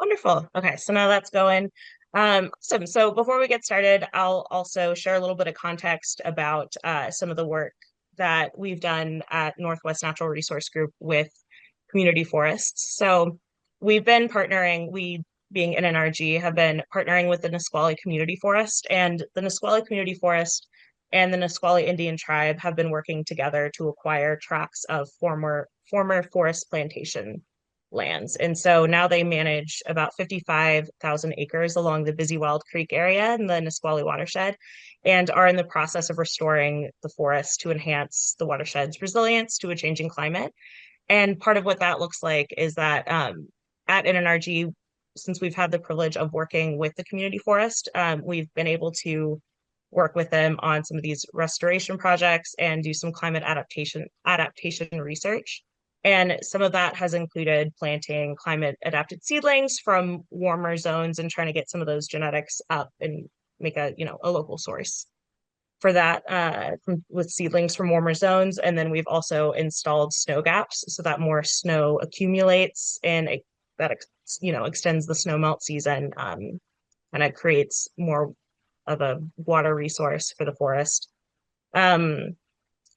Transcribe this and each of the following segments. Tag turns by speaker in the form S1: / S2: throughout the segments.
S1: Wonderful. Okay, so now that's going. Awesome. So before we get started, I'll also share a little bit of context about some of the work that we've done at Northwest Natural Resource Group with community forests. So we've been partnering, we being NNRG, have been partnering with the Nisqually Community Forest, and the Nisqually Community Forest and the Nisqually Indian Tribe have been working together to acquire tracts of former forest plantation lands. And so now they manage about 55,000 acres along the Busy Wild Creek area in the Nisqually watershed and are in the process of restoring the forest to enhance the watershed's resilience to a changing climate. And part of what that looks like is that at NNRG, since we've had the privilege of working with the community forest, we've been able to work with them on some of these restoration projects and do some climate adaptation research. And some of that has included planting climate adapted seedlings from warmer zones and trying to get some of those genetics up and make a local source for that with seedlings from warmer zones. And then we've also installed snow gaps so that more snow accumulates and that extends the snow melt season, and it creates more of a water resource for the forest. Um,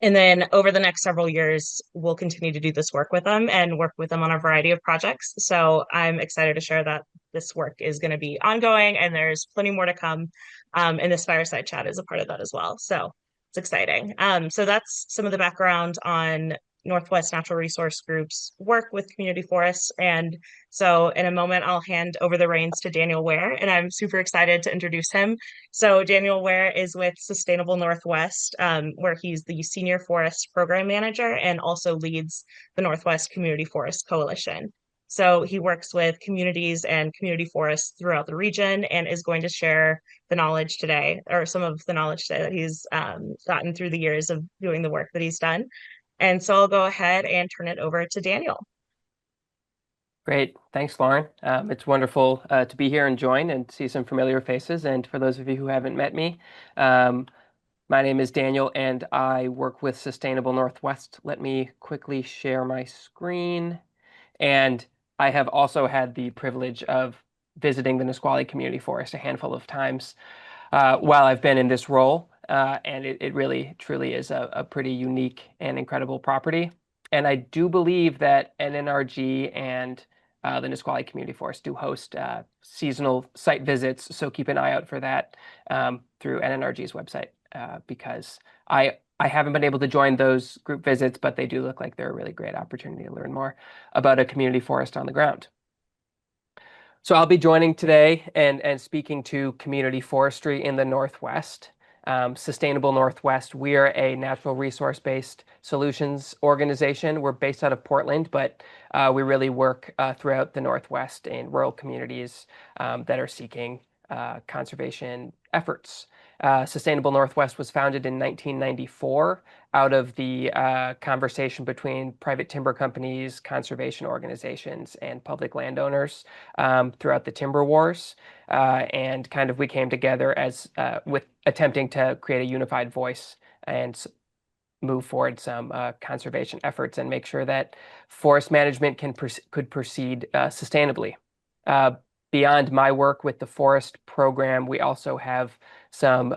S1: and then over the next several years, we'll continue to do this work with them and work with them on a variety of projects. So I'm excited to share that this work is going to be ongoing and there's plenty more to come. And this fireside chat is a part of that as well. So it's exciting. So that's some of the background on Northwest Natural Resource Group's work with community forests. And so in a moment, I'll hand over the reins to Daniel Ware, and I'm super excited to introduce him. So Daniel Ware is with Sustainable Northwest, where he's the Senior Forest Program Manager and also leads the Northwest Community Forest Coalition. So he works with communities and community forests throughout the region and is going to share the knowledge today, or some of the knowledge today that he's gotten through the years of doing the work that he's done. And so I'll go ahead and turn it over to Daniel.
S2: Great. Thanks, Lauren. It's wonderful to be here and join and see some familiar faces. And for those of you who haven't met me, um, my name is Daniel and I work with Sustainable Northwest. Let me quickly share my screen. And I have also had the privilege of visiting the Nisqually Community Forest a handful of times while I've been in this role. And it really, truly is a pretty unique and incredible property. And I do believe that NNRG and the Nisqually Community Forest do host seasonal site visits. So keep an eye out for that through NNRG's website because I haven't been able to join those group visits, but they do look like they're a really great opportunity to learn more about a community forest on the ground. So I'll be joining today and speaking to community forestry in the Northwest. Sustainable Northwest, we are a natural resource-based solutions organization. We're based out of Portland, but we really work throughout the Northwest in rural communities that are seeking conservation efforts. Sustainable Northwest was founded in 1994 out of the conversation between private timber companies, conservation organizations, and public landowners throughout the timber wars. And kind of we came together as with attempting to create a unified voice and move forward some conservation efforts and make sure that forest management could proceed sustainably. Beyond my work with the forest program, we also have some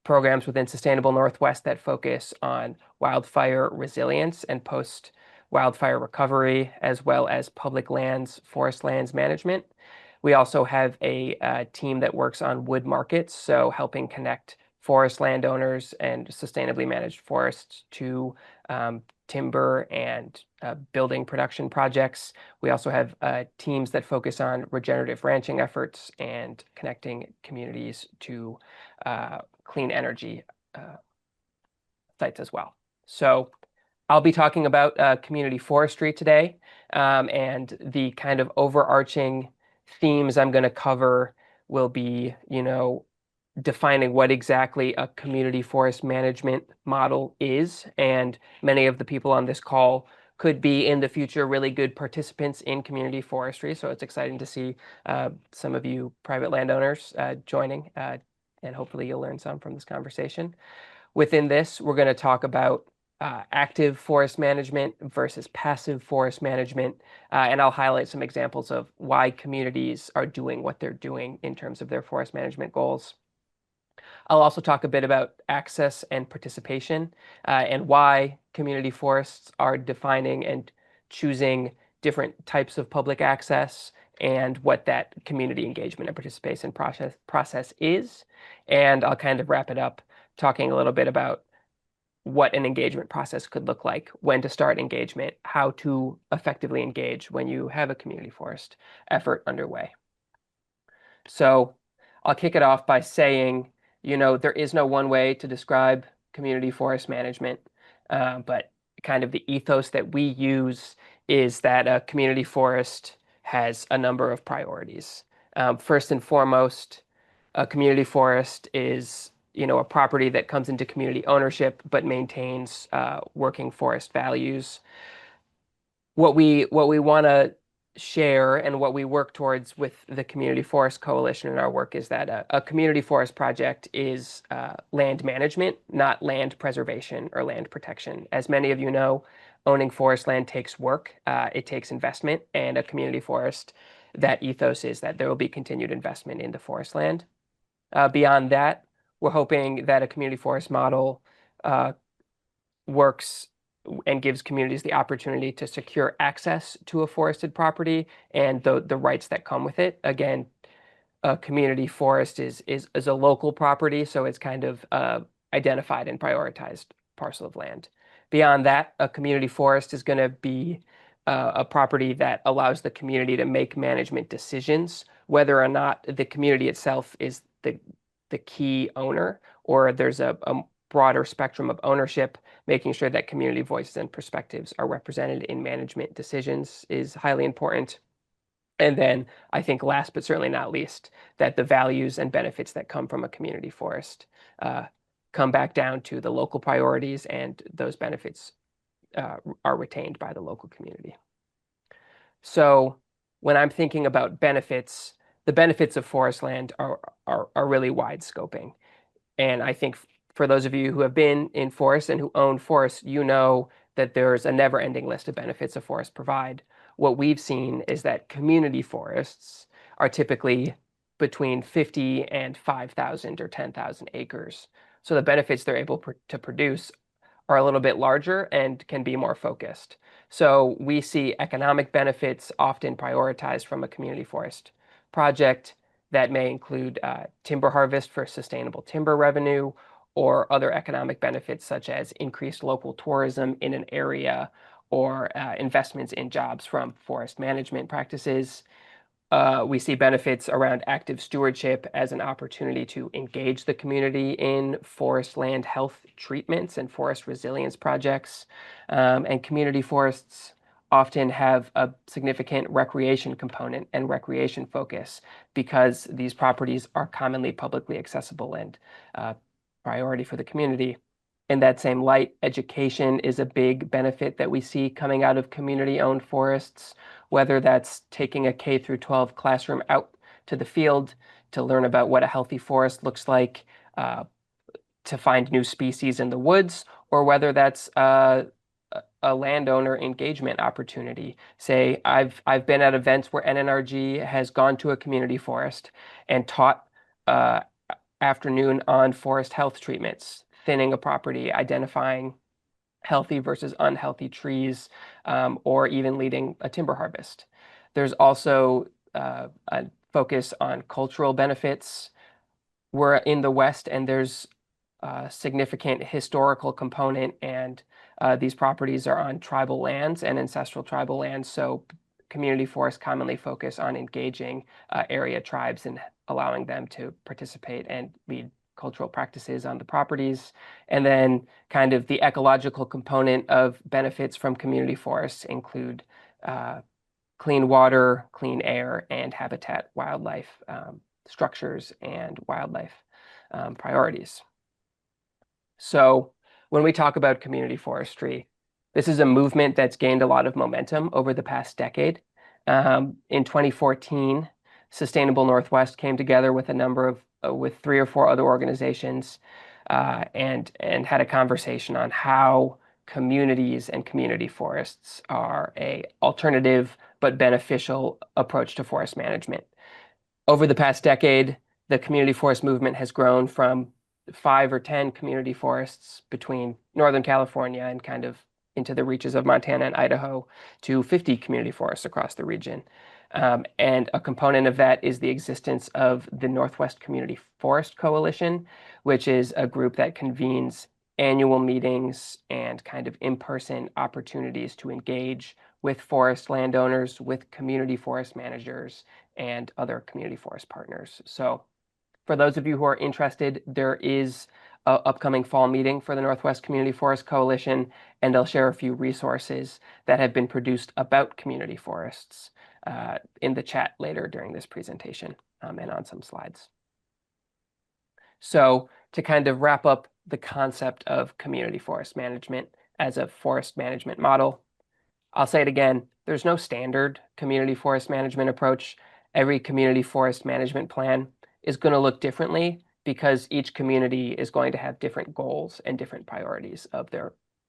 S2: programs within Sustainable Northwest that focus on wildfire resilience and post-wildfire recovery, as well as public lands, forest lands management. We also have a team that works on wood markets, so helping connect forest landowners and sustainably managed forests to timber and building production projects. We also have teams that focus on regenerative ranching efforts and connecting communities to clean energy sites as well. So I'll be talking about community forestry today, and the kind of overarching themes I'm going to cover will be, defining what exactly a community forest management model is. And many of the people on this call could be in the future really good participants in community forestry. So it's exciting to see some of you private landowners joining, and hopefully you'll learn some from this conversation. Within this, we're going to talk about active forest management versus passive forest management, and I'll highlight some examples of why communities are doing what they're doing in terms of their forest management goals. I'll also talk a bit about access and participation, and why community forests are defining and choosing different types of public access, and what that community engagement and participation process is. And I'll kind of wrap it up talking a little bit about what an engagement process could look like, when to start engagement, how to effectively engage when you have a community forest effort underway. So I'll kick it off by saying, there is no one way to describe community forest management, but kind of the ethos that we use is that a community forest has a number of priorities. First and foremost, a community forest is, a property that comes into community ownership but maintains working forest values. What we want to share and what we work towards with the Community Forest Coalition in our work is that a community forest project is land management, not land preservation or land protection. As many of you know, owning forest land takes work, it takes investment, and a community forest, that ethos is that there will be continued investment into forest land. Beyond that, we're hoping that a community forest model works and gives communities the opportunity to secure access to a forested property and the rights that come with it. Again, a community forest is a local property, so it's kind of identified and prioritized parcel of land. Beyond that, a community forest is going to be a property that allows the community to make management decisions, whether or not the community itself is the key owner, or there's a broader spectrum of ownership. Making sure that community voices and perspectives are represented in management decisions is highly important. And then I think last but certainly not least, that the values and benefits that come from a community forest come back down to the local priorities, and those benefits are retained by the local community. So when I'm thinking about benefits, the benefits of forest land are really wide scoping. And I think for those of you who have been in forests and who own forests, you know that there's a never-ending list of benefits a forest provide. What we've seen is that community forests are typically between 50 and 5,000 or 10,000 acres. So the benefits they're able to produce are a little bit larger and can be more focused. So we see economic benefits often prioritized from a community forest project that may include timber harvest for sustainable timber revenue, or other economic benefits such as increased local tourism in an area, or investments in jobs from forest management practices. We see benefits around active stewardship as an opportunity to engage the community in forest land health treatments and forest resilience projects. And community forests often have a significant recreation component and recreation focus, because these properties are commonly publicly accessible and priority for the community. In that same light, education is a big benefit that we see coming out of community-owned forests, whether that's taking a K through 12 classroom out to the field to learn about what a healthy forest looks like, to find new species in the woods, or whether that's a landowner engagement opportunity. Say, I've been at events where NNRG has gone to a community forest and taught afternoon on forest health treatments, thinning a property, identifying healthy versus unhealthy trees, or even leading a timber harvest. There's also a focus on cultural benefits. We're in the West, and there's a significant historical component, and these properties are on tribal lands and ancestral tribal lands. So community forests commonly focus on engaging area tribes and allowing them to participate and lead cultural practices on the properties. And then kind of the ecological component of benefits from community forests include clean water, clean air, and habitat wildlife structures and wildlife priorities. So when we talk about community forestry, this is a movement that's gained a lot of momentum over the past decade. In 2014, Sustainable Northwest came together with a number of with 3 or 4 other organizations, and had a conversation on how communities and community forests are a alternative but beneficial approach to forest management. Over the past decade, the community forest movement has grown from 5 or 10 community forests between Northern California and kind of into the reaches of Montana and Idaho to 50 community forests across the region. And a component of that is the existence of the Northwest Community Forest Coalition, which is a group that convenes annual meetings and kind of in-person opportunities to engage with forest landowners, with community forest managers, and other community forest partners. So for those of you who are interested, there is an upcoming fall meeting for the Northwest Community Forest Coalition, and I'll share a few resources that have been produced about community forests in the chat later during this presentation and on some slides. So to kind of wrap up the concept of community forest management as a forest management model, I'll say it again, there's no standard community forest management approach. Every community forest management plan is going to look differently because each community is going to have different goals and different priorities of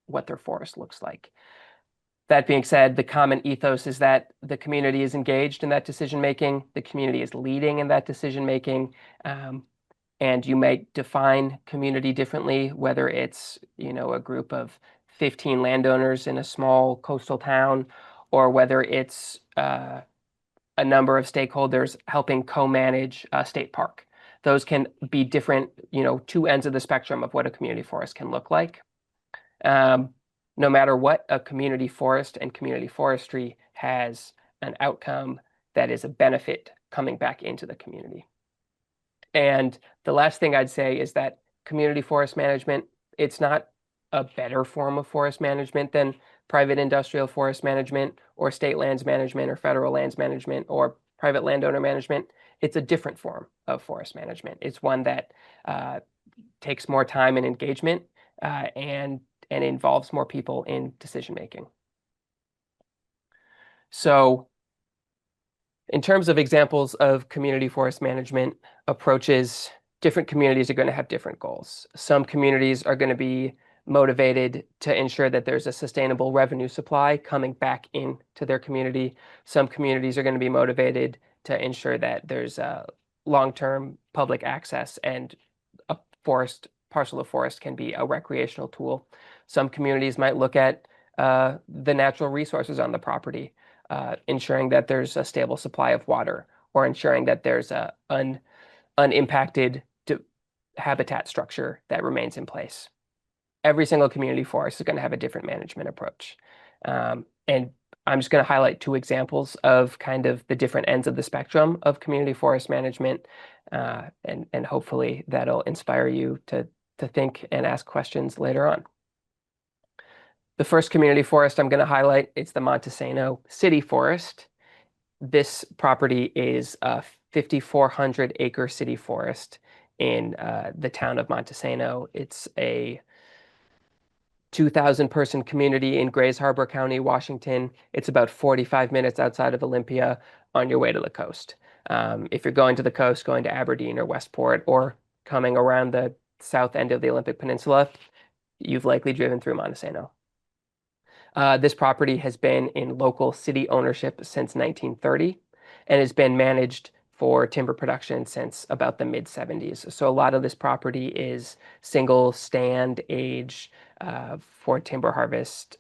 S2: what their forest looks like. That being said, the common ethos is that the community is engaged in that decision making, the community is leading in that decision making, and you may define community differently, whether it's a group of 15 landowners in a small coastal town, or whether it's a number of stakeholders helping co-manage a state park. Those can be different, two ends of the spectrum of what a community forest can look like. No matter what, a community forest and community forestry has an outcome that is a benefit coming back into the community. And the last thing I'd say is that community forest management, it's not a better form of forest management than private industrial forest management or state lands management or federal lands management or private landowner management. It's a different form of forest management. It's one that takes more time and engagement and involves more people in decision making. So in terms of examples of community forest management approaches, different communities are going to have different goals. Some communities are going to be motivated to ensure that there's a sustainable revenue supply coming back into their community. Some communities are going to be motivated to ensure that there's long-term public access and a parcel of forest can be a recreational tool. Some communities might look at the natural resources on the property, ensuring that there's a stable supply of water, or ensuring that there's an unimpacted habitat structure that remains in place. Every single community forest is going to have a different management approach. And I'm just going to highlight 2 examples of kind of the different ends of the spectrum of community forest management, and hopefully that'll inspire you to think and ask questions later on. The first community forest I'm going to highlight, it's the Montesano City Forest. This property is a 5,400 acre city forest in the town of Montesano. It's a 2,000 person community in Grays Harbor County, Washington. It's about 45 minutes outside of Olympia on your way to the coast. If you're going to the coast, going to Aberdeen or Westport, or coming around the south end of the Olympic Peninsula, you've likely driven through Montesano. This property has been in local city ownership since 1930 and has been managed for timber production since about the mid-70s. So a lot of this property is single stand age for timber harvest.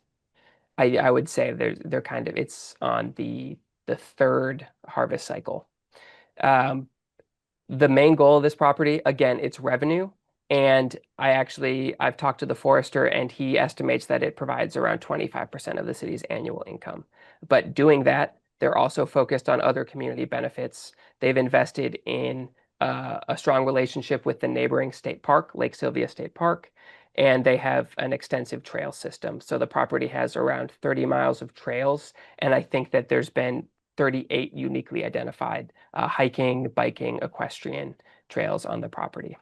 S2: I would say they're kind of, it's on the 3rd harvest cycle. The main goal of this property, again, it's revenue. And I've talked to the forester, and he estimates that it provides around 25% of the city's annual income. But doing that, they're also focused on other community benefits. They've invested in a strong relationship with the neighboring state park, Lake Sylvia State Park, and they have an extensive trail system. So the property has around 30 miles of trails, and I think that there's been 38 uniquely identified hiking, biking, equestrian trails on the property.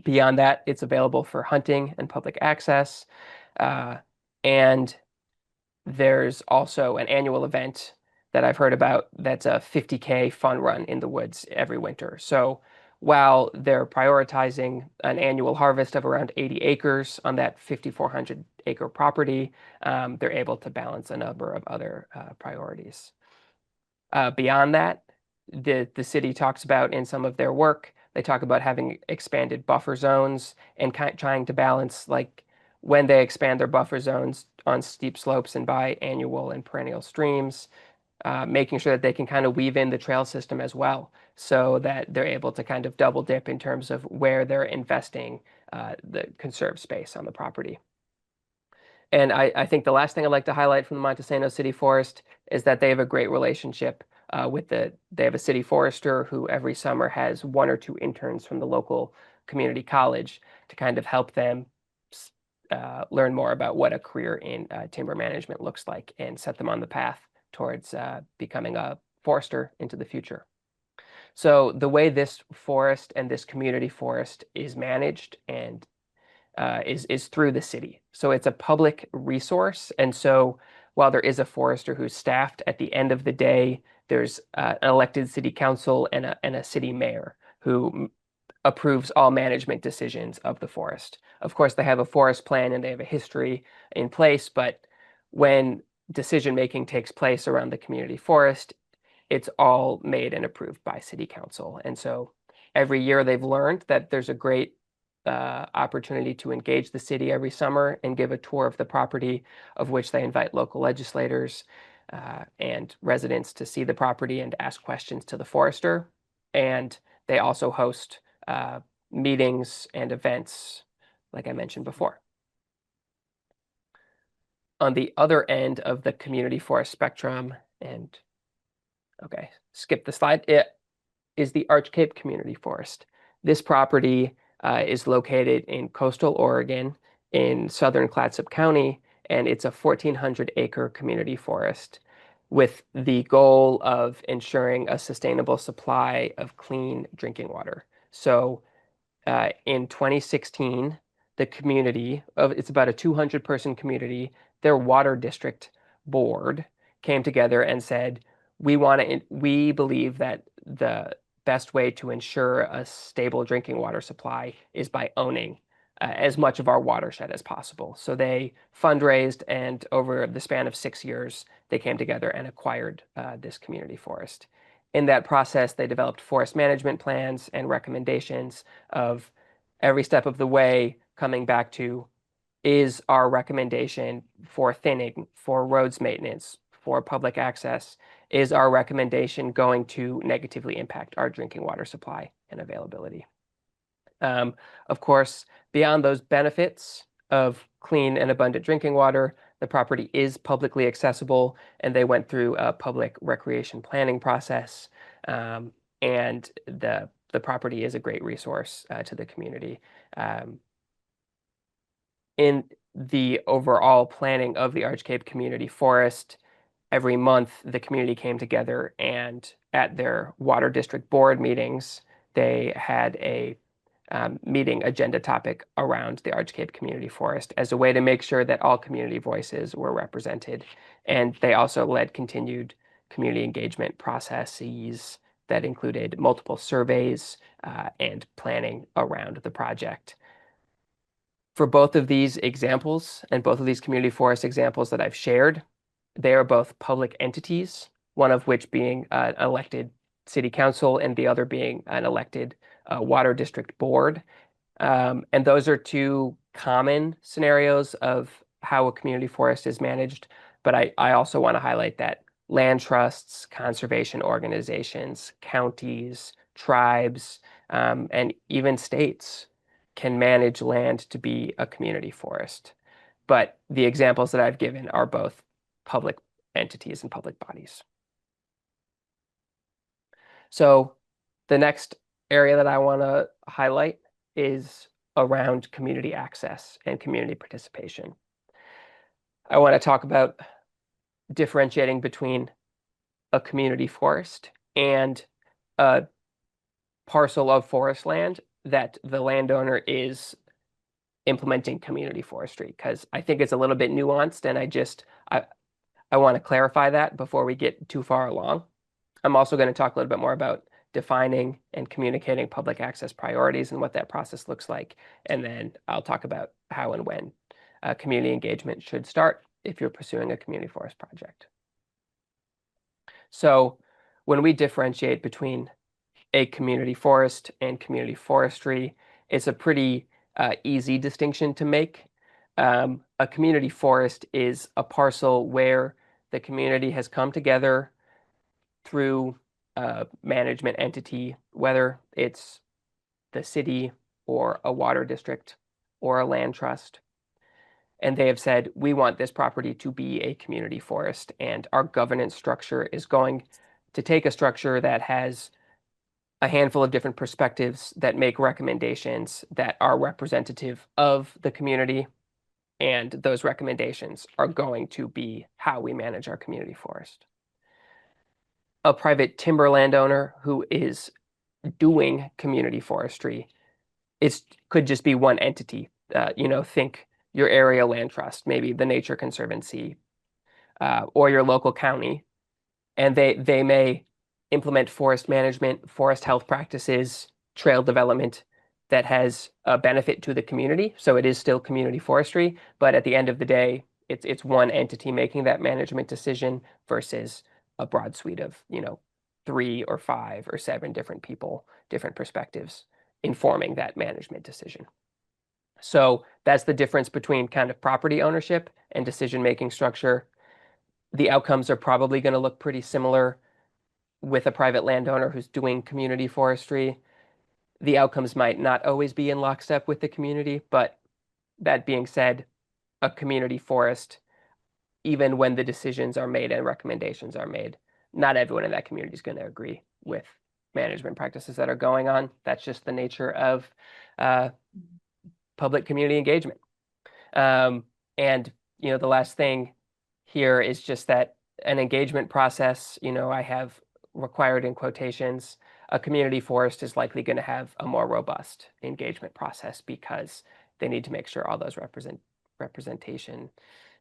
S2: Beyond that, it's available for hunting and public access. And there's also an annual event that I've heard about that's a 50K fun run in the woods every winter. So while they're prioritizing an annual harvest of around 80 acres on that 5,400 acre property, they're able to balance a number of other priorities. Beyond that, the city talks about in some of their work, they talk about having expanded buffer zones and trying to balance, like, when they expand their buffer zones on steep slopes and by annual and perennial streams, making sure that they can kind of weave in the trail system as well, so that they're able to kind of double dip in terms of where they're investing the conserved space on the property. And I think the last thing I'd like to highlight from the Montesano City Forest is that they have a great relationship they have a city forester who every summer has one or two interns from the local community college to kind of help them learn more about what a career in timber management looks like and set them on the path towards becoming a forester into the future. So the way this forest and this community forest is managed and is through the city. So it's a public resource. And so while there is a forester who's staffed, at the end of the day, there's an elected city council and a city mayor who approves all management decisions of the forest. Of course, they have a forest plan and they have a history in place, but when decision making takes place around the community forest, it's all made and approved by city council. And so every year they've learned that there's a great opportunity to engage the city every summer and give a tour of the property, of which they invite local legislators and residents to see the property and ask questions to the forester. And they also host meetings and events, like I mentioned before. On the other end of the community forest spectrum, and okay, skip the slide, it is the Arch Cape Community Forest. This property is located in coastal Oregon in southern Clatsop County, and it's a 1,400 acre community forest with the goal of ensuring a sustainable supply of clean drinking water. So in 2016, the community it's about a 200-person community, their water district board came together and said, we believe that the best way to ensure a stable drinking water supply is by owning as much of our watershed as possible. So they fundraised, and over the span of 6 years, they came together and acquired this community forest. In that process, they developed forest management plans and recommendations of every step of the way, coming back to, is our recommendation for thinning, for roads maintenance, for public access, is our recommendation going to negatively impact our drinking water supply and availability? Of course, beyond those benefits of clean and abundant drinking water, the property is publicly accessible, and they went through a public recreation planning process. And the property is a great resource to the community. In the overall planning of the Arch Cape Community Forest, every month the community came together, and at their water district board meetings, they had a meeting agenda topic around the Arch Cape Community Forest as a way to make sure that all community voices were represented. And they also led continued community engagement processes that included multiple surveys and planning around the project. For both of these examples and both of these community forest examples that I've shared, they are both public entities, one of which being an elected city council and the other being an elected water district board. And those are two common scenarios of how a community forest is managed. But I also want to highlight that land trusts, conservation organizations, counties, tribes, and even states can manage land to be a community forest. But the examples that I've given are both public entities and public bodies. So the next area that I want to highlight is around community access and community participation. I want to talk about differentiating between a community forest and a parcel of forest land that the landowner is implementing community forestry, because I think it's a little bit nuanced, and I want to clarify that before we get too far along. I'm also going to talk a little bit more about defining and communicating public access priorities and what that process looks like. And then I'll talk about how and when community engagement should start if you're pursuing a community forest project. So when we differentiate between a community forest and community forestry, it's a pretty easy distinction to make. A community forest is a parcel where the community has come together through a management entity, whether it's the city or a water district or a land trust. And they have said, we want this property to be a community forest, and our governance structure is going to take a structure that has a handful of different perspectives that make recommendations that are representative of the community, and those recommendations are going to be how we manage our community forest. A private timber landowner who is doing community forestry, it could just be one entity. Think your area land trust, maybe the Nature Conservancy, or your local county, and they may implement forest management, forest health practices, trail development that has a benefit to the community. So it is still community forestry, but at the end of the day, it's one entity making that management decision versus a broad suite of 3 or 5 or 7 different people, different perspectives informing that management decision. So that's the difference between kind of property ownership and decision-making structure. The outcomes are probably going to look pretty similar with a private landowner who's doing community forestry. The outcomes might not always be in lockstep with the community, but that being said, a community forest, even when the decisions are made and recommendations are made, not everyone in that community is going to agree with management practices that are going on. That's just the nature of public community engagement. And the last thing here is just that an engagement process, I have required in quotations, a community forest is likely going to have a more robust engagement process because they need to make sure all those representation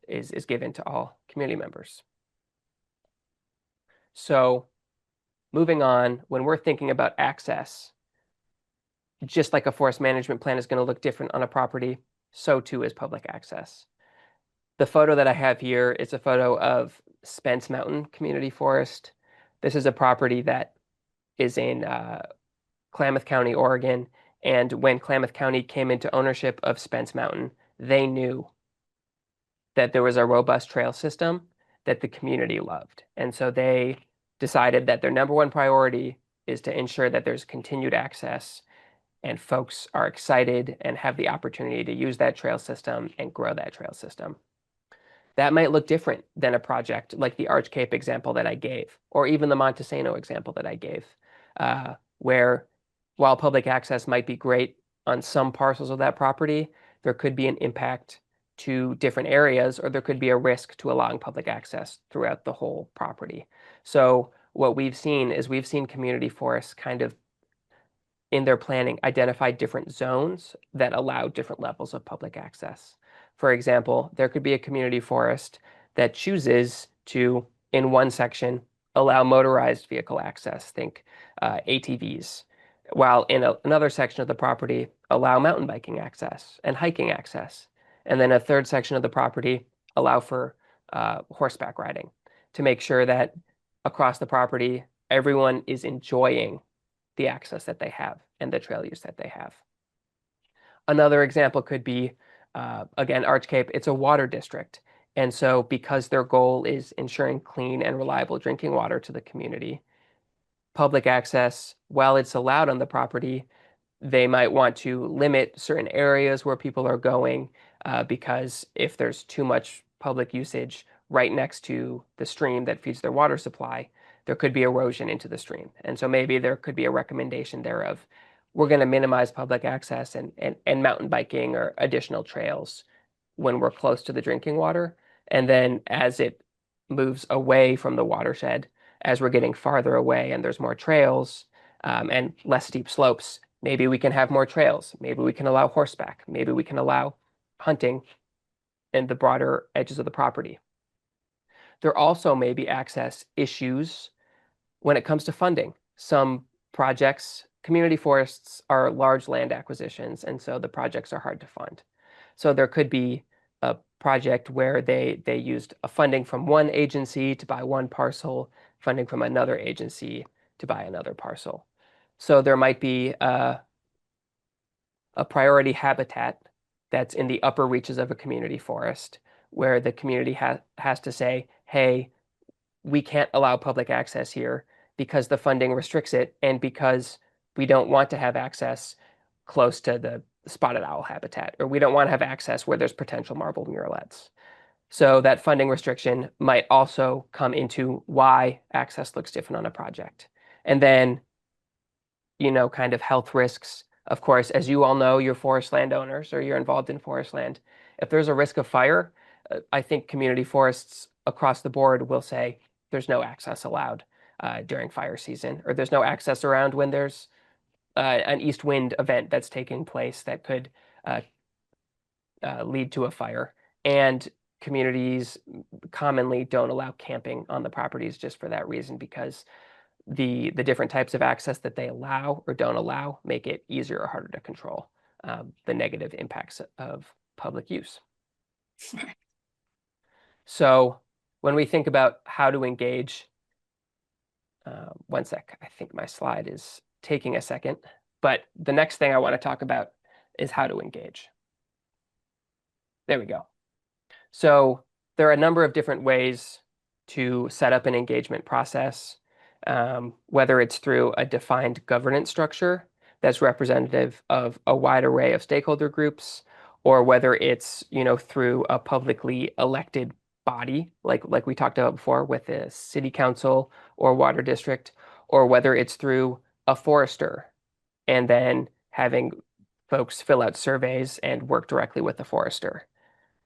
S2: is given to all community members. So moving on, when we're thinking about access, just like a forest management plan is going to look different on a property, so too is public access. The photo that I have here is a photo of Spence Mountain Community Forest. This is a property that is in Klamath County, Oregon. And when Klamath County came into ownership of Spence Mountain, they knew that there was a robust trail system that the community loved. And so they decided that their number one priority is to ensure that there's continued access and folks are excited and have the opportunity to use that trail system and grow that trail system. That might look different than a project like the Arch Cape example that I gave, or even the Montesano example that I gave, where while public access might be great on some parcels of that property, there could be an impact to different areas, or there could be a risk to allowing public access throughout the whole property. So what we've seen is we've seen community forests kind of in their planning identify different zones that allow different levels of public access. For example, there could be a community forest that chooses to, in one section, allow motorized vehicle access, think ATVs, while in another section of the property, allow mountain biking access and hiking access. And then a third section of the property, allow for horseback riding to make sure that across the property, everyone is enjoying the access that they have and the trail use that they have. Another example could be, again, Arch Cape, it's a water district. And so because their goal is ensuring clean and reliable drinking water to the community, public access, while it's allowed on the property, they might want to limit certain areas where people are going because if there's too much public usage right next to the stream that feeds their water supply, there could be erosion into the stream. And so maybe there could be a recommendation there of we're going to minimize public access and mountain biking or additional trails when we're close to the drinking water. And then as it moves away from the watershed, as we're getting farther away and there's more trails and less steep slopes, maybe we can have more trails. Maybe we can allow horseback. Maybe we can allow hunting in the broader edges of the property. There also may be access issues when it comes to funding. Some projects, community forests are large land acquisitions, and so the projects are hard to fund. So there could be a project where they used a funding from one agency to buy one parcel, funding from another agency to buy another parcel. So there might be a priority habitat that's in the upper reaches of a community forest where the community has to say, hey, we can't allow public access here because the funding restricts it and because we don't want to have access close to the spotted owl habitat, or we don't want to have access where there's potential marble murrelets. So that funding restriction might also come into why access looks different on a project. And then, kind of health risks. Of course, as you all know, you're forest landowners or you're involved in forest land. If there's a risk of fire, I think community forests across the board will say there's no access allowed during fire season, or there's no access around when there's an east wind event that's taking place that could uh, lead to a fire. And communities commonly don't allow camping on the properties just for that reason, because the different types of access that they allow or don't allow make it easier or harder to control the negative impacts of public use. So when we think about how to engage, one sec, I think my slide is taking a second, but the next thing I want to talk about is how to engage. There we go. So there are a number of different ways to set up an engagement process, whether it's through a defined governance structure that's representative of a wide array of stakeholder groups, or whether it's through a publicly elected body, like we talked about before with the city council or water district, or whether it's through a forester and then having folks fill out surveys and work directly with the forester.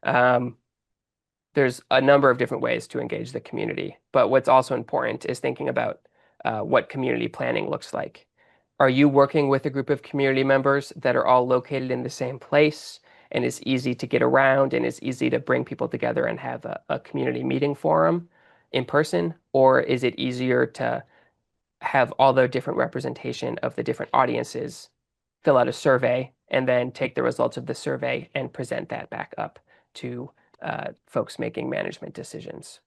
S2: There's a number of different ways to engage the community, but what's also important is thinking about what community planning looks like. Are you working with a group of community members that are all located in the same place and is easy to get around and is easy to bring people together and have a community meeting forum in person? Or is it easier to have all the different representation of the different audiences fill out a survey and then take the results of the survey and present that back up to folks making management decisions?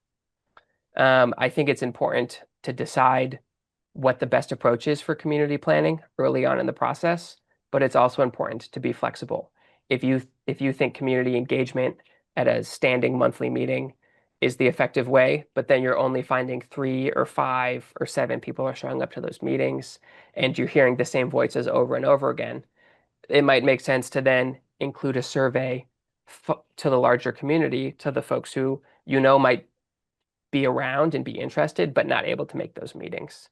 S2: I think it's important to decide what the best approach is for community planning early on in the process, but it's also important to be flexible. If you think community engagement at a standing monthly meeting is the effective way, but then you're only finding 3 or 5 or 7 people are showing up to those meetings, and you're hearing the same voices over and over again, it might make sense to then include a survey to the larger community, to the folks who might be around and be interested, but not able to make those meetings.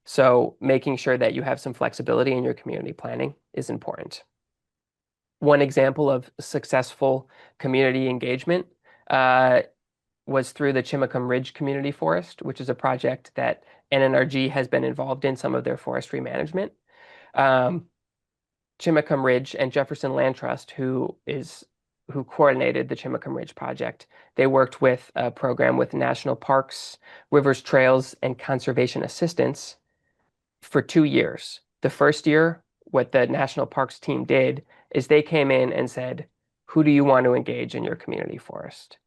S2: So making sure that you have some flexibility in your community planning is important. One example of successful community engagement was through the Chimacum Ridge Community Forest, which is a project that NNRG has been involved in some of their forestry management. Chimacum Ridge and Jefferson Land Trust, who coordinated the Chimacum Ridge project, they worked with a program with national parks, rivers, trails, and conservation assistance for 2 years. The first year, what the national parks team did is they came in and said, who do you want to engage in your community forest?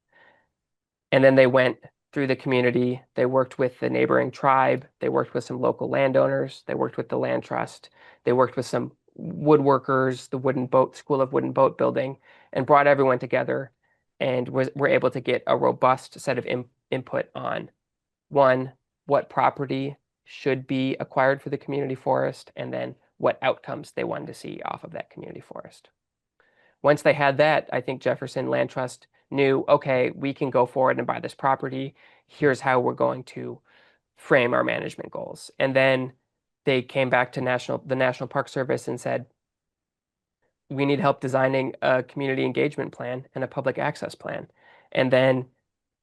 S2: And then they went through the community. They worked with the neighboring tribe. They worked with some local landowners. They worked with the land trust. They worked with some woodworkers, the School of Wooden Boat Building, and brought everyone together and were able to get a robust set of input on, one, what property should be acquired for the community forest, and then what outcomes they wanted to see off of that community forest. Once they had that, I think Jefferson Land Trust knew, okay, we can go forward and buy this property. Here's how we're going to frame our management goals. And then they came back to the National Park Service and said, we need help designing a community engagement plan and a public access plan. And then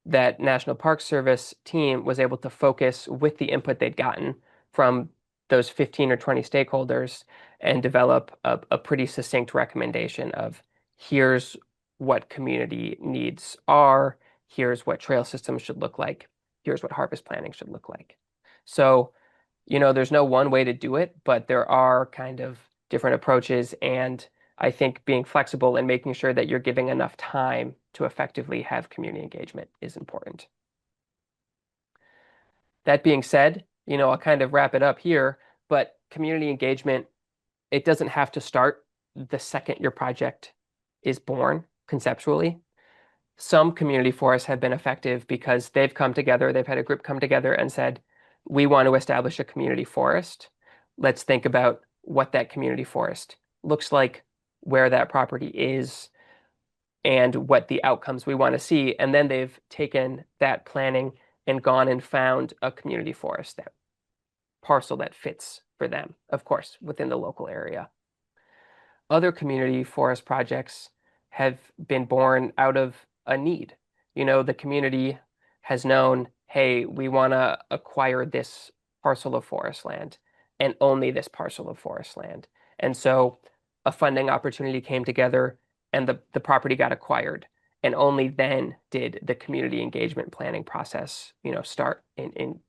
S2: that National Park Service team was able to focus with the input they'd gotten from those 15 or 20 stakeholders and develop a pretty succinct recommendation of here's what community needs are, here's what trail systems should look like, here's what harvest planning should look like. So, there's no one way to do it, but there are kind of different approaches. And I think being flexible and making sure that you're giving enough time to effectively have community engagement is important. That being said, I'll kind of wrap it up here, but community engagement, it doesn't have to start the second your project is born conceptually. Some community forests have been effective because they've come together, they've had a group come together and said, we want to establish a community forest. Let's think about what that community forest looks like, where that property is, and what the outcomes we want to see. And then they've taken that planning and gone and found a community forest, that parcel that fits for them, of course, within the local area. Other community forest projects have been born out of a need. The community has known, hey, we want to acquire this parcel of forest land and only this parcel of forest land. And so a funding opportunity came together and the property got acquired. And only then did the community engagement planning process, start in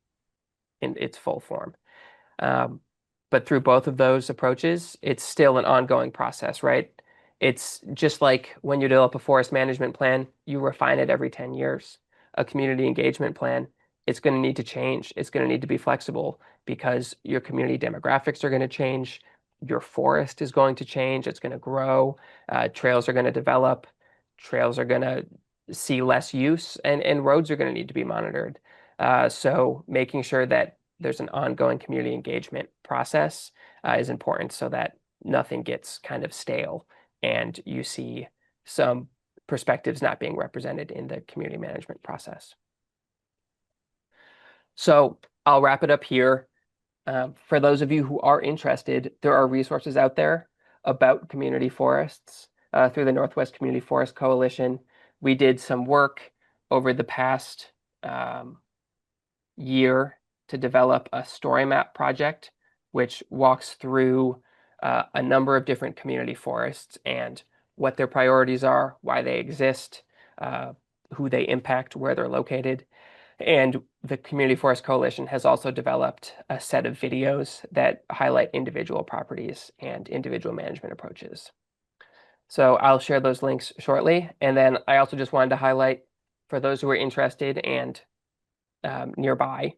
S2: its full form. But through both of those approaches, it's still an ongoing process, right? It's just like when you develop a forest management plan, you refine it every 10 years. A community engagement plan, it's going to need to change. It's going to need to be flexible because your community demographics are going to change. Your forest is going to change. It's going to grow. Trails are going to develop. Trails are going to see less use, and roads are going to need to be monitored. So making sure that there's an ongoing community engagement process is important so that nothing gets kind of stale and you see some perspectives not being represented in the community management process. So I'll wrap it up here. For those of you who are interested, there are resources out there about community forests through the Northwest Community Forest Coalition. We did some work over the past year to develop a story map project, which walks through a number of different community forests and what their priorities are, why they exist, who they impact, where they're located. And the Community Forest Coalition has also developed a set of videos that highlight individual properties and individual management approaches. So I'll share those links shortly. And then I also just wanted to highlight, for those who are interested and nearby,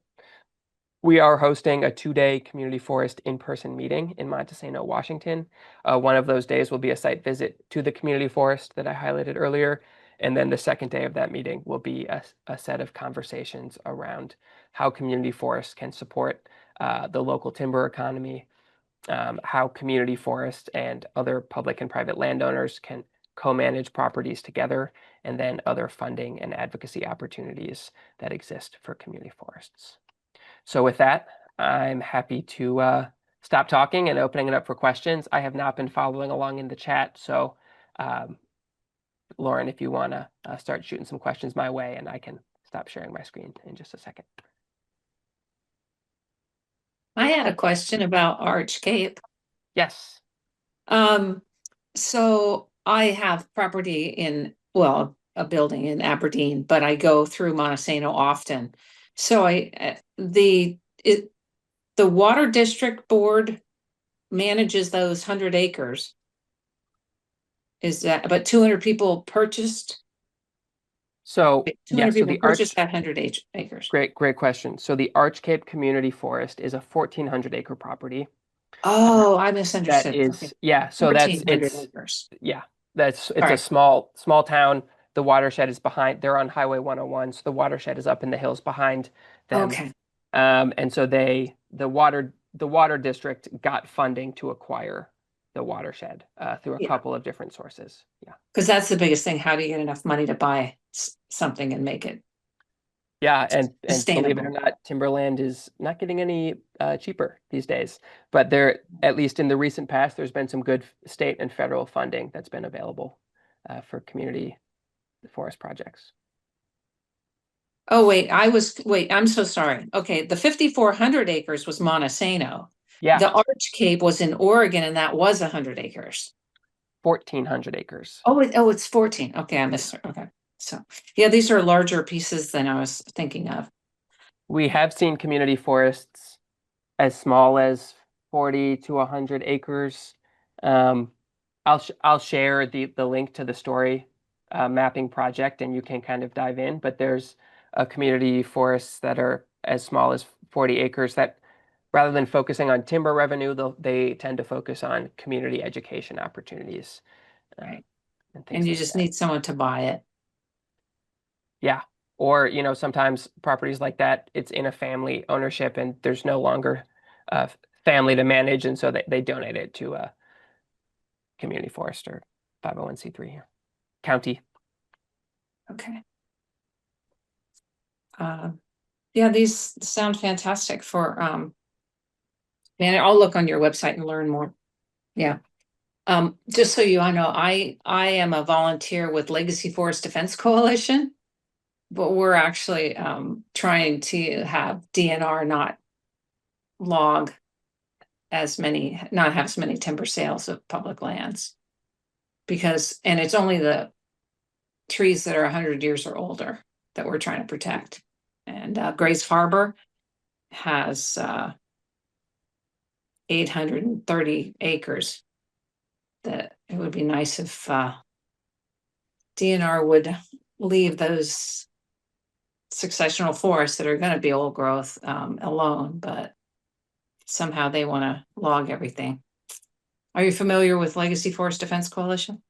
S2: we are hosting a 2-day community forest in-person meeting in Montesano, Washington. One of those days will be a site visit to the community forest that I highlighted earlier. And then the second day of that meeting will be a set of conversations around how community forests can support the local timber economy, how community forests and other public and private landowners can co-manage properties together, and then other funding and advocacy opportunities that exist for community forests. So with that, I'm happy to stop talking and opening it up for questions. I have not been following along in the chat, so Lauren, if you want to start shooting some questions my way, and I can stop sharing my screen in just a second.
S3: I had a question about Arch Cape.
S2: Yes.
S3: So I have property in, well, a building in Aberdeen, but I go through Montesano often. So the Water District Board manages those 100 acres. Is that about 200 people purchased?
S2: So
S3: 200
S2: yeah, so
S3: people
S2: the
S3: purchased that 100 acres.
S2: Great question. So the Arch Cape Community Forest is a 1,400 acre property.
S3: Oh, I misunderstood.
S2: That is,
S3: okay.
S2: yeah. So that's
S3: 1,400 acres.
S2: Yeah, it's
S3: right.
S2: a small town. The watershed is behind. They're on Highway 101, so the watershed is up in the hills behind them.
S3: Okay.
S2: And so the water district got funding to acquire the watershed through a couple of different sources. Yeah.
S3: Because that's the biggest thing. How do you get enough money to buy something and make it?
S2: Yeah, and believe it
S3: Sustainable.
S2: or not, timberland is not getting any cheaper these days. But there, at least in the recent past, there's been some good state and federal funding that's been available for community forest projects.
S3: Oh, wait, I'm so sorry. Okay, the 5,400 acres was Montesano.
S2: Yeah,
S3: The Arch Cape was in Oregon, and that was 100 acres.
S2: 1,400 acres.
S3: Oh, it's 14. Okay, I missed. Okay, so yeah, these are larger pieces than I was thinking of.
S2: We have seen community forests as small as 40 to 100 acres. Um, I'll share the link to the story mapping project, and you can kind of dive in. But there's community forests that are as small as 40 acres that, rather than focusing on timber revenue, they tend to focus on community education opportunities
S3: Right.
S2: and
S3: And
S2: things
S3: you
S2: like
S3: just
S2: that.
S3: need someone to buy it.
S2: Yeah. Or, sometimes properties like that, it's in a family ownership and there's no longer a family to manage. And so they donate it to a community forest or 501(c)(3 county.
S3: Okay. Yeah, these sound fantastic for, man, I'll look on your website and learn more. Yeah. Just so you all know, I am a volunteer with Legacy Forest Defense Coalition, but we're actually trying to have DNR not log not have as many timber sales of public lands. And it's only the trees that are 100 years or older that we're trying to protect. And Grace Harbor has 830 acres that it would be nice if DNR would leave those successional forests that are going to be old growth alone, but somehow they want to log everything. Are you familiar with Legacy Forest Defense Coalition?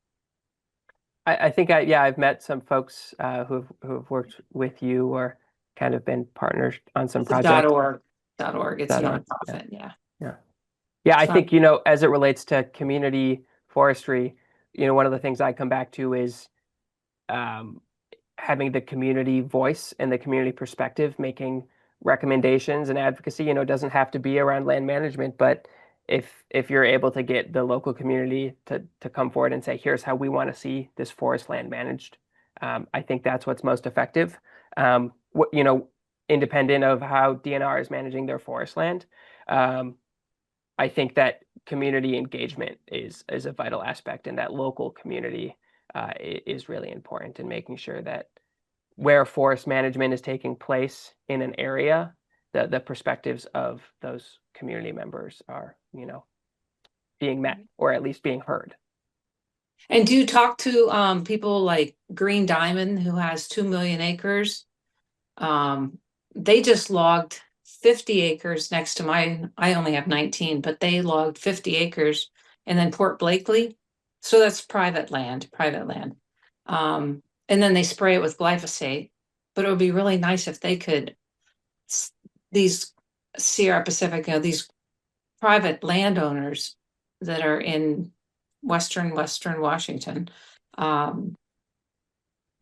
S2: I think I've met some folks who've worked with you or kind of been partners on some projects.
S3: .org. It's a nonprofit. Yeah.
S2: Yeah, I think, as it relates to community forestry, one of the things I come back to is having the community voice and the community perspective, making recommendations and advocacy. It doesn't have to be around land management, but if you're able to get the local community to come forward and say, here's how we want to see this forest land managed, I think that's what's most effective. Independent of how DNR is managing their forest land, I think that community engagement is a vital aspect, and that local community is really important in making sure that where forest management is taking place in an area, the perspectives of those community members are, being met or at least being heard.
S3: And do you talk to people like Green Diamond, who has 2 million acres? They just logged 50 acres next to mine. I only have 19, but they logged 50 acres. And then Port Blakely, so that's private land. And then they spray it with glyphosate. But it would be really nice if they could, these Sierra Pacific, these private landowners that are in Western Washington,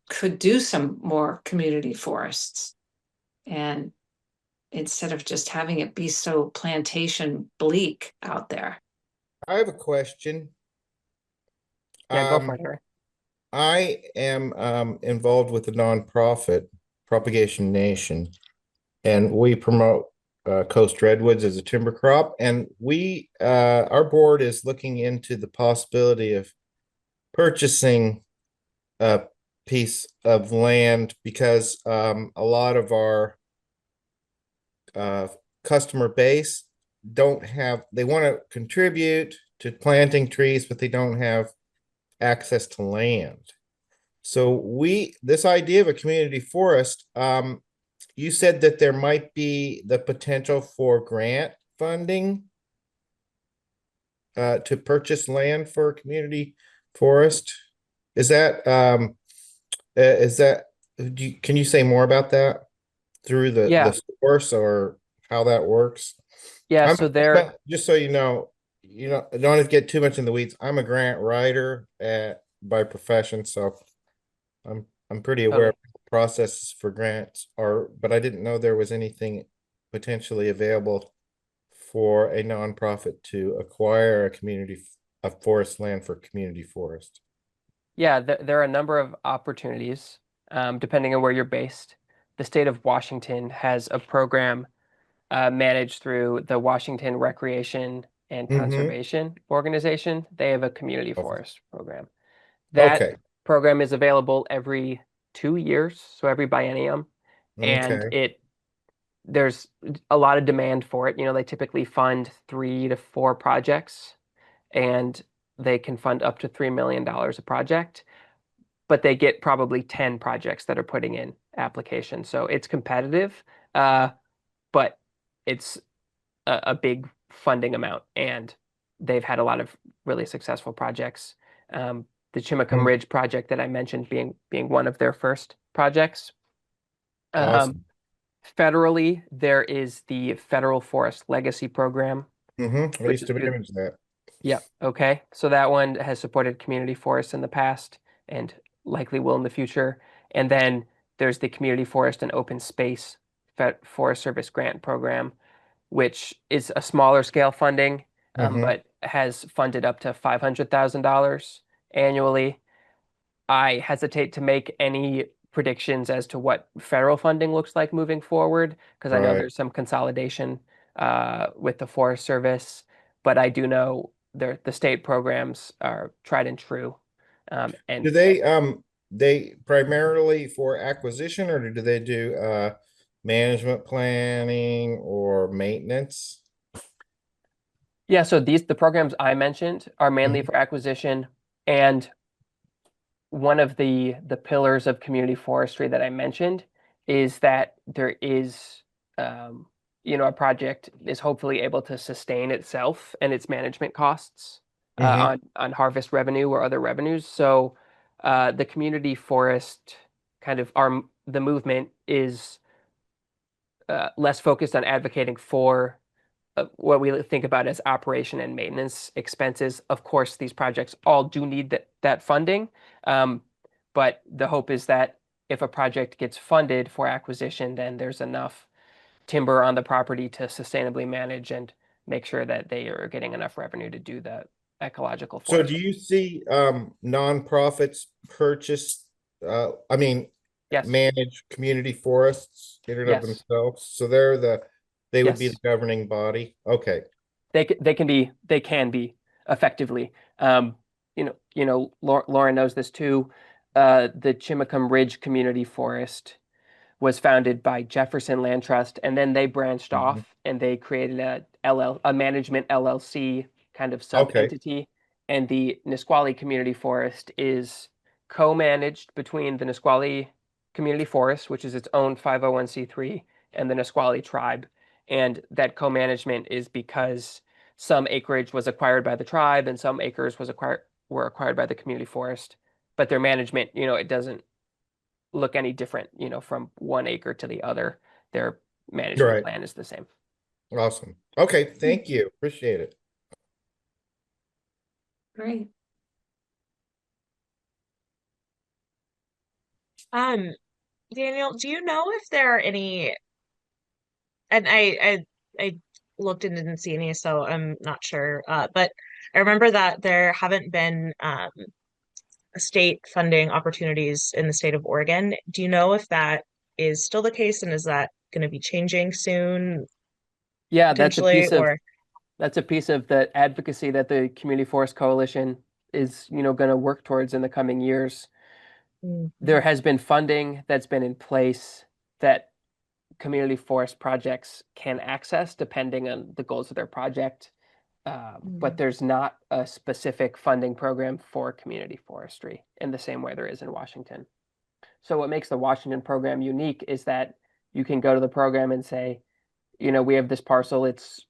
S3: could do some more community forests. And instead of just having it be so plantation bleak out there.
S4: I have a question.
S2: Yeah, go for it, Harry.
S4: I am involved with the nonprofit Propagation Nation, and we promote coast redwoods as a timber crop. And our board is looking into the possibility of purchasing a piece of land because a lot of our customer base they want to contribute to planting trees, but they don't have access to land. So this idea of a community forest, you said that there might be the potential for grant funding to purchase land for a community forest. Can you say more about that through the source or how that works?
S2: Yeah, so
S4: just so you know, I don't have to get too much in the weeds. I'm a grant writer by profession, so I'm pretty aware of the processes for grants but I didn't know there was anything potentially available for a nonprofit to acquire a forest land for community forest.
S2: Yeah, there are a number of opportunities, depending on where you're based. The state of Washington has a program managed through the Washington Recreation and Conservation Organization. They have a community forest program. That program is available every 2 years, so every biennium, and there's a lot of demand for it. They typically fund 3 to 4 projects, and they can fund up to $3 million a project, but they get probably 10 projects that are putting in applications. So it's competitive, but it's a big funding amount, and they've had a lot of really successful projects. The Chimacum Ridge project that I mentioned being one of their first projects.
S4: Awesome.
S2: Federally, there is the Federal Forest Legacy Program,
S4: I
S2: which
S4: used
S2: is
S4: to manage that.
S2: yeah, okay. So that one has supported community forests in the past and likely will in the future. And then there's the Community Forest and Open Space Forest Service Grant Program, which is a smaller scale funding, but has funded up to $500,000 annually. I hesitate to make any predictions as to what federal funding looks like moving forward, because I know
S4: Right.
S2: there's some consolidation with the Forest Service, but I do know the state programs are tried and true. And
S4: Do they primarily for acquisition, or do they do management planning or maintenance?
S2: yeah, so the programs I mentioned are mainly for acquisition, and one of the pillars of community forestry that I mentioned is that there is a project is hopefully able to sustain itself and its management costs on harvest revenue or other revenues. So the community forest kind of the movement is less focused on advocating for what we think about as operation and maintenance expenses. Of course, these projects all do need that funding, but the hope is that if a project gets funded for acquisition, then there's enough timber on the property to sustainably manage and make sure that they are getting enough revenue to do the ecological
S4: So
S2: forest.
S4: do you see nonprofits purchase
S2: Yes.
S4: manage community forests in and of
S2: Yes.
S4: themselves? So they would be
S2: Yes.
S4: the governing body. Okay.
S2: They can be effectively. Lauren knows this too. The Chimacum Ridge Community Forest was founded by Jefferson Land Trust, and then they branched off and they created a management LLC kind of sub
S4: Okay.
S2: entity. And the Nisqually Community Forest is co-managed between the Nisqually Community Forest, which is its own 501c3, and the Nisqually tribe. And that co-management is because some acreage was acquired by the tribe and some acres were acquired by the community forest. But their management, it doesn't look any different, from one acre to the other. Their management
S4: Right.
S2: plan is the same.
S4: Awesome. Okay. Thank you. Appreciate it.
S3: Great.
S1: Daniel, do you know if there are any, and I looked and didn't see any, so I'm not sure. But I remember that there haven't been state funding opportunities in the state of Oregon. Do you know if that is still the case, and is that going to be changing soon,
S2: Yeah,
S1: potentially, or?
S2: that's a piece of the advocacy that the Community Forest Coalition is, going to work towards in the coming years. There has been funding that's been in place that community forest projects can access depending on the goals of their project. But there's not a specific funding program for community forestry in the same way there is in Washington. So what makes the Washington program unique is that you can go to the program and say, we have this parcel, it's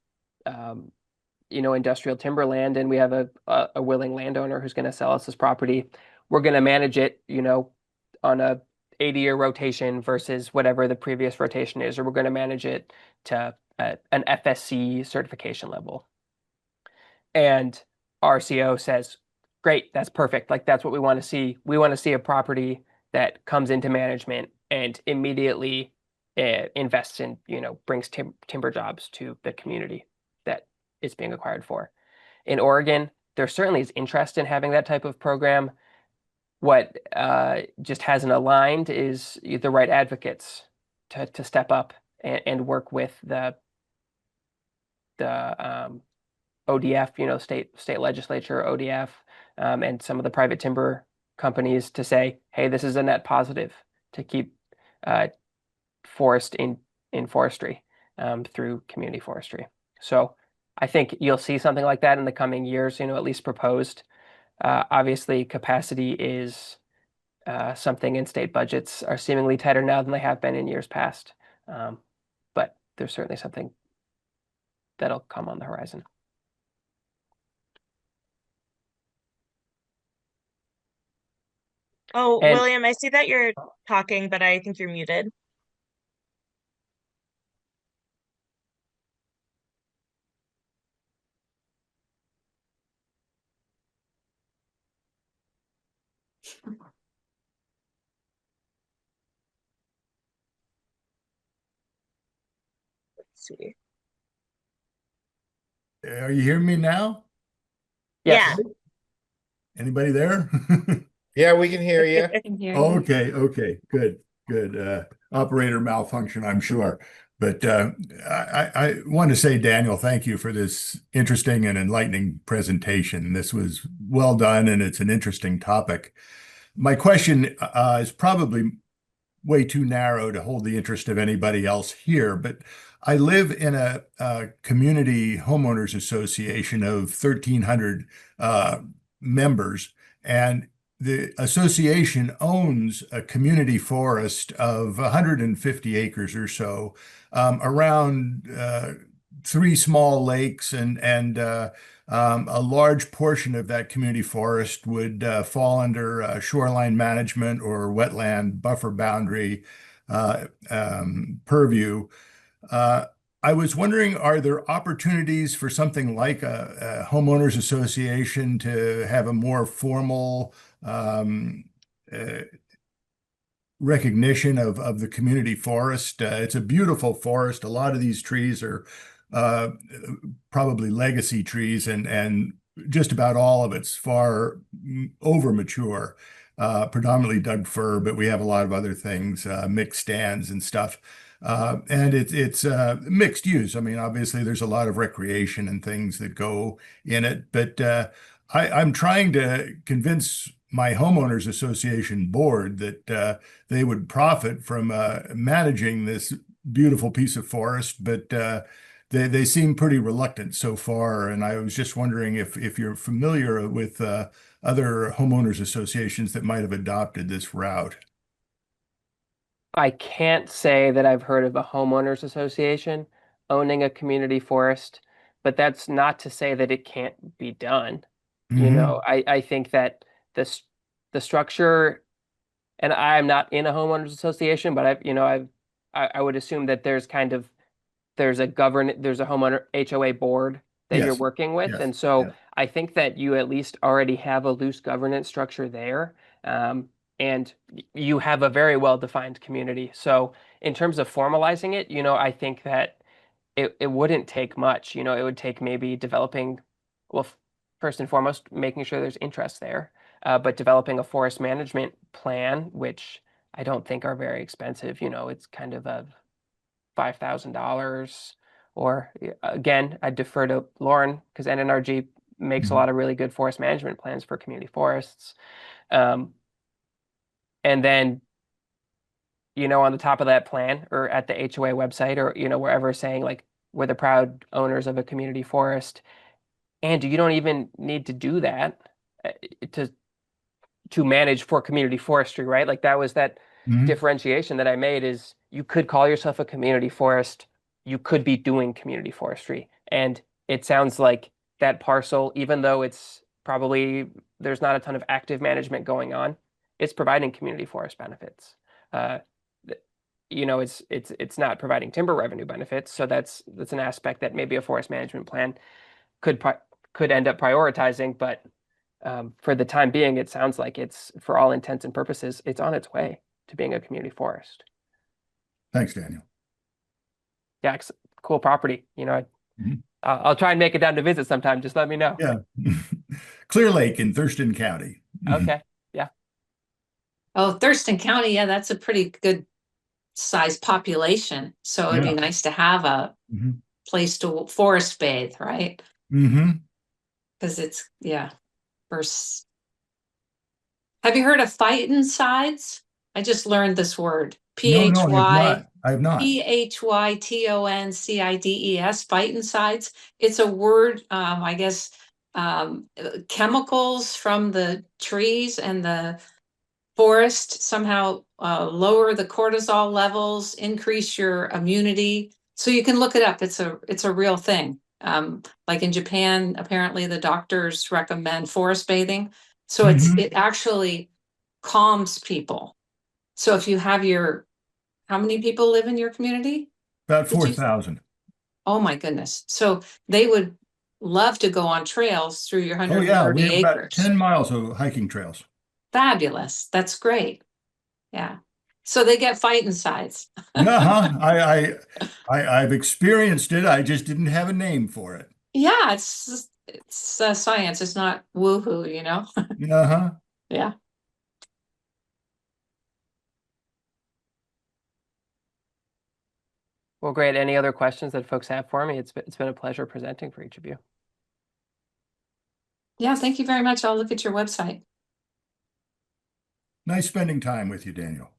S2: industrial timberland, and we have a willing landowner who's going to sell us this property. We're going to manage it, on a 80-year rotation versus whatever the previous rotation is, or we're going to manage it to an FSC certification level. And RCO says, great, that's perfect. Like, that's what we want to see. We want to see a property that comes into management and immediately invests in, brings timber jobs to the community that it's being acquired for. In Oregon, there certainly is interest in having that type of program. What just hasn't aligned is the right advocates to step up and work with the ODF, state legislature, ODF, and some of the private timber companies to say, hey, this is a net positive to keep forest in in forestry through community forestry. So I think you'll see something like that in the coming years, at least proposed. Obviously, capacity is something in state budgets are seemingly tighter now than they have been in years past. But there's certainly something that'll come on the horizon.
S1: Oh,
S2: And
S1: William, I see that you're talking, but I think you're muted. Let's see.
S5: Are you hearing me now?
S1: Yeah.
S2: yes,
S5: Anybody there?
S4: Yeah, we can hear you.
S3: I can hear you.
S5: Okay, good. Operator malfunction, I'm sure. But I want to say, Daniel, thank you for this interesting and enlightening presentation. This was well done, and it's an interesting topic. My question is probably way too narrow to hold the interest of anybody else here, but I live in a community homeowners association of 1,300 members, and the association owns a community forest of 150 acres or so around three small lakes, and a large portion of that community forest would fall under shoreline management or wetland buffer boundary purview. Uh, I was wondering, are there opportunities for something like a homeowners association to have a more formal uh, recognition of the community forest? It's a beautiful forest. A lot of these trees are uh, probably legacy trees, and just about all of it's far over mature, predominantly Doug fir, but we have a lot of other things, mixed stands and stuff. And it's mixed use. I mean, obviously, there's a lot of recreation and things that go in it, but I'm trying to convince my homeowners association board that they would profit from managing this beautiful piece of forest, but they seem pretty reluctant so far. And I was just wondering if you're familiar with other homeowners associations that might have adopted this route.
S2: I can't say that I've heard of a homeowners association owning a community forest, but that's not to say that it can't be done.
S5: Hmm.
S2: I think that this the structure, and I'm not in a homeowners association, but I would assume that there's a homeowner HOA board that you're
S5: Yes,
S2: working with.
S5: yes,
S2: And so
S5: yes.
S2: I think that you at least already have a loose governance structure there. And you have a very well-defined community. So in terms of formalizing it, I think that it wouldn't take much. It would take maybe developing, well, first and foremost, making sure there's interest there, but developing a forest management plan, which I don't think are very expensive. It's kind of a $5,000, or again, I defer to Lauren because NNRG makes a
S5: Mhm.
S2: lot of really good forest management plans for community forests. Um, and then, on the top of that plan or at the HOA website or, wherever saying like, we're the proud owners of a community forest. And you don't even need to do that uh, to manage for community forestry, right? Like that was that
S5: Mhm.
S2: differentiation that I made is you could call yourself a community forest, you could be doing community forestry. And it sounds like that parcel, even though it's probably there's not a ton of active management going on, it's providing community forest benefits. Uh, it's not providing timber revenue benefits, so that's an aspect that maybe a forest management plan could could end up prioritizing, but for the time being, it sounds like it's, for all intents and purposes, it's on its way to being a community forest.
S5: Thanks, Daniel.
S2: Yeah, cool property.
S5: Mhm.
S2: I'll try and make it down to visit sometime. Just let me know.
S5: Yeah. Clear Lake in Thurston County. Mhm.
S2: Okay. Yeah.
S3: Oh, Thurston County, yeah, that's a pretty good size population. So it'd be
S5: Yeah.
S3: nice to have a
S5: Mhm.
S3: place to forest bathe, right?
S5: Mhm.
S3: Because it's, yeah, first. Have you heard of phytoncides? I just learned this word,
S5: No, no, I have
S3: P-H-Y,
S5: not. I have not.
S3: P-H-Y-T-O-N-C-I-D-E-S, phytoncides. It's a word, I guess, chemicals from the trees and the forest somehow lower the cortisol levels, increase your immunity. So you can look it up. It's a real thing. Like in Japan, apparently the doctors recommend forest bathing. So it actually calms people. So if you have how many people live in your community?
S5: About
S3: Did you-
S5: 4,000.
S3: Oh my goodness. So they would love to go on trails through your
S5: Oh yeah,
S3: 130
S5: we have about
S3: acres.
S5: 10 miles of hiking trails.
S3: Fabulous. That's great. Yeah. So they get phytoncides.
S5: Uh-huh. I've experienced it. I just didn't have a name for it.
S3: Yeah, it's science. It's not woohoo, you know?
S5: Uh-huh.
S3: Yeah.
S2: Well, great. Any other questions that folks have for me? It's been a pleasure presenting for each of you.
S3: Yeah, thank you very much. I'll look at your website.
S5: Nice spending time with you, Daniel.